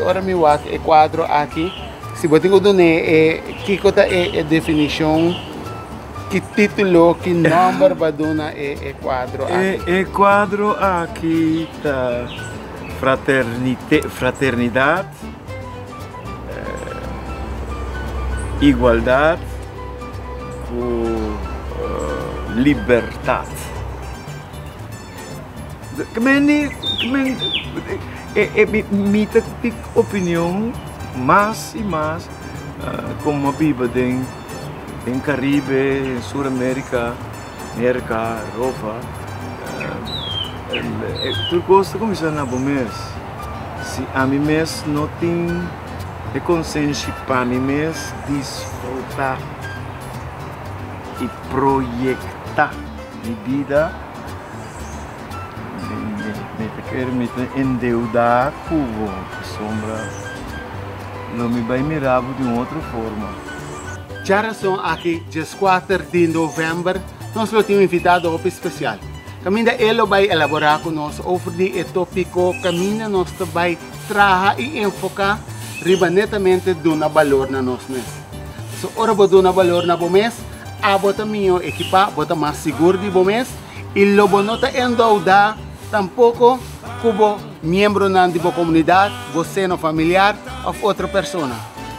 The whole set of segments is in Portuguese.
ora mi wak e quadro aqui. Se você não é que é definição, que título, que número vai dar é quadro aqui. É quadro aqui da fraternidade, igualdade, liberdade. Minha opinião, mais e mais, como a Bíblia em Caribe, em Sul-América, América, Europa, tu gosta de começar na bom mês. Se a mim mês não tem consciência para mim mês desfrutar e projetar minha vida, me endeudar com a sombra, não me vai mirar de uma outra forma. Já são aqui, dia 4 de novembro, nós temos um invitado especial. Caminha ele vai elaborar conosco sobre o tópico, caminha nós vai trabalhar e enfocar netamente do valor na nosso mês. So, ora do valor na bom mês, a bota minha equipa, bota mais seguro de bom mês, e lo bonota endeudar tampouco como membro na comunidade, você no familiar ou outra pessoa.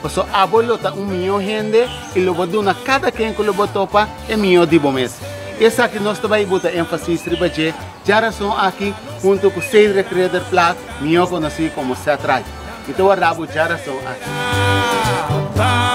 So, a bolota milhão de gente e lo boduna cada quem que lo botopa é milhão de bom mês. Essa aqui nós também bota ênfase ribaje, já são aqui junto com o Cedric Trader Plat, milhão conhecido como Setrai. Então, o rabo já são aqui.